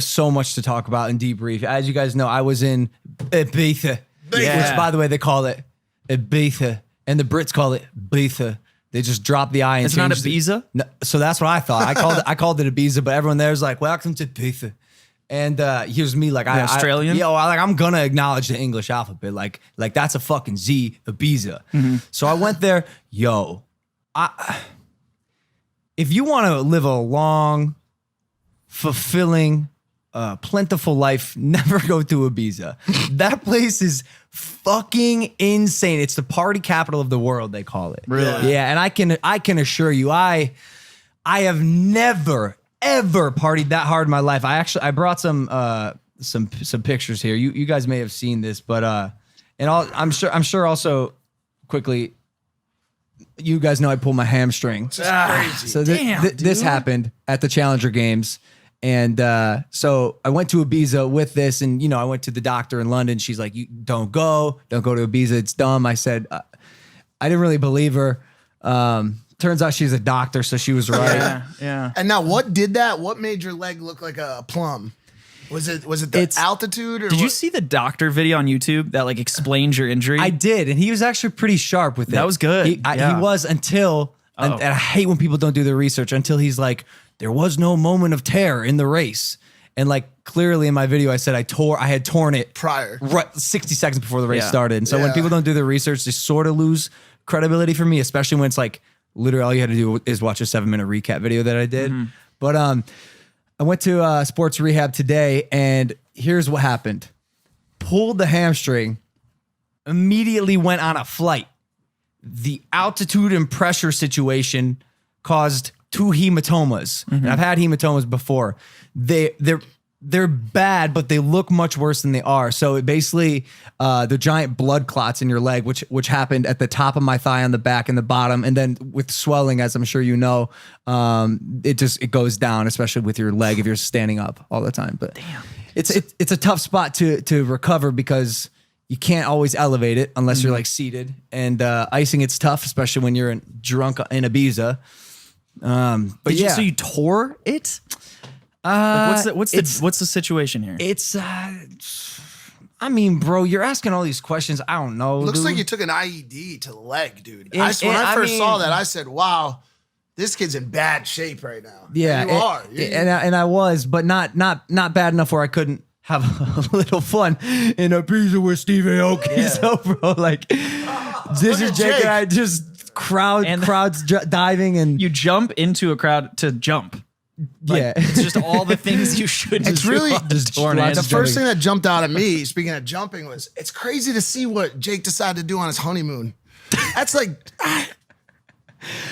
have so much to talk about and debrief. As you guys know, I was in Ibiza, which, by the way, they call it Ibiza, and the Brits call it Ibiza. They just drop the I and it's not Ibiza. No, so that's what I thought. I called it Ibiza, but everyone there was like, "Welcome to Ibiza." And here's me, like, Australian. I'm gonna acknowledge the English alphabet, like that's a fucking Z, Ibiza. So I went there, if you want to live a long, fulfilling, plentiful life, never go to Ibiza. That place is fucking insane. It's the party capital of the world, they call it. Really? Yeah, and I can assure you, I have never ever partied that hard in my life. I brought some pictures here. You guys may have seen this, but I'm sure also quickly, you guys know I pulled my hamstring. It's just crazy. So this happened at the Challenger Games. And so I went to Ibiza with this, and I went to the doctor in London. She's like, "You don't go to Ibiza. It's dumb." I said, I didn't really believe her. Turns out she's a doctor, so she was right. Yeah. And now, what did that? What made your leg look like a plum? Was it the altitude? Or did you see the doctor video on YouTube that like explains your injury? I did, and he was actually pretty sharp with it. That was good. He was until, and I hate when people don't do their research, until he's like, there was no moment of tear in the race. And like clearly in my video, I said I had torn it prior, right, 60 seconds before the race started. And so when people don't do their research, they sort of lose credibility for me, especially when it's like literally all you had to do is watch a 7-minute recap video that I did. But I went to sports rehab today, and here's what happened. Pulled the hamstring, immediately went on a flight. The altitude and pressure situation caused 2 hematomas. And I've had hematomas before. They're bad, but they look much worse than they are. So it basically, the giant blood clots in your leg, which happened at the top of my thigh, on the back and the bottom, and then with swelling, as I'm sure you know, it goes down, especially with your leg if you're standing up all the time. But damn, it's a tough spot to recover because you can't always elevate it unless you're like seated, and icing it's tough, especially when you're drunk in Ibiza. But so you tore it? What's the situation here? It's I mean, bro, you're asking all these questions. I don't know. Looks dude. like you took an IED to the leg, dude. When I first saw that, I said, "Wow, this kid's in bad shape right now." Yeah, and you are. And I was, but not bad enough where I couldn't have a little fun in Ibiza with Steve Aoki. Yeah. So, bro, like, this is Jake and I just crowds diving, and you jump into a crowd to jump. Like, it's just all the things you should. It's really just the first thing that jumped out at me, speaking of jumping, was it's crazy to see what Jake decided to do on his honeymoon. That's like,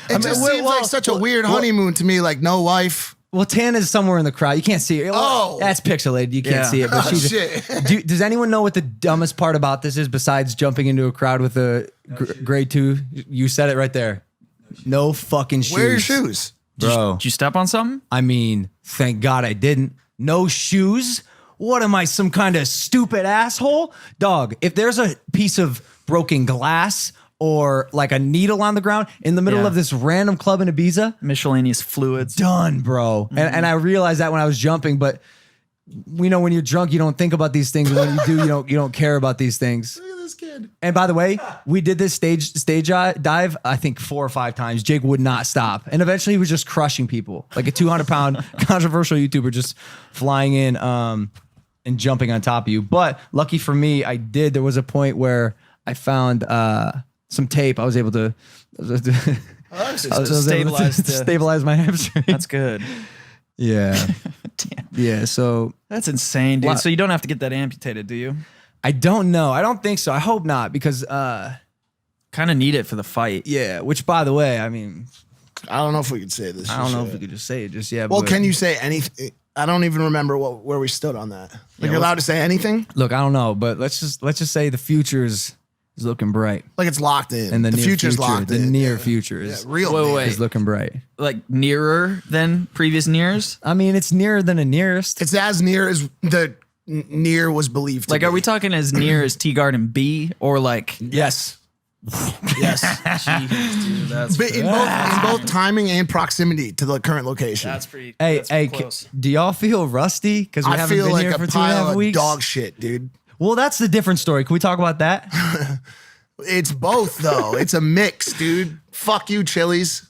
it just seems like such a weird honeymoon to me. Like no wife. Well, Tana's somewhere in the crowd. You can't see it. Oh, that's pixelated. You can't see it. But shit. Does anyone know what the dumbest part about this is besides jumping into a crowd with a grade 2? You said it right there. No fucking shoes. Where are your shoes? Bro. Did you step on something? I mean, thank God I didn't. No shoes? What am I, some kind of stupid asshole? Dog, if there's a piece of broken glass or like a needle on the ground in the middle of this random club in Ibiza, miscellaneous fluids. Done, bro. And I realized that when I was jumping, but we know when you're drunk, you don't think about these things. When you do, you don't care about these things. Look at this kid. And by the way, we did this stage dive, I think 4 or 5 times. Jake would not stop. And eventually he was just crushing people. Like a 200-pound controversial YouTuber just flying in and jumping on top of you. But lucky for me, there was a point where I found some tape. I was able to stabilize my hamstring. That's good. Yeah. Damn. Yeah, so that's insane, dude. So you don't have to get that amputated, do you? I don't know. I don't think so. I hope not, because kind of need it for the fight. Yeah, which by the way, I mean, I don't know if we could say this. I don't know if we could just say it just yet. Well, can you say anything? I don't even remember where we stood on that. Like, you're allowed to say anything? Look, I don't know, but let's just say the future is looking bright. Like it's locked in. And the future's locked in. The near future is is looking bright. Like nearer than previous nears? I mean, it's nearer than a nearest. It's as near as the near was believed to like, be. are we talking as near as Tea Garden B or like? Yes. Yes. Jeez, dude, that's But in both timing and proximity to the current location. pretty. Hey, that's pretty hey, close. do y'all feel rusty? Because we I haven't feel been like here a for 2.5 pile of weeks. dog shit, dude. Well, that's the different story. Can we talk about that? It's both though. It's a mix, dude. Fuck you, Chili's.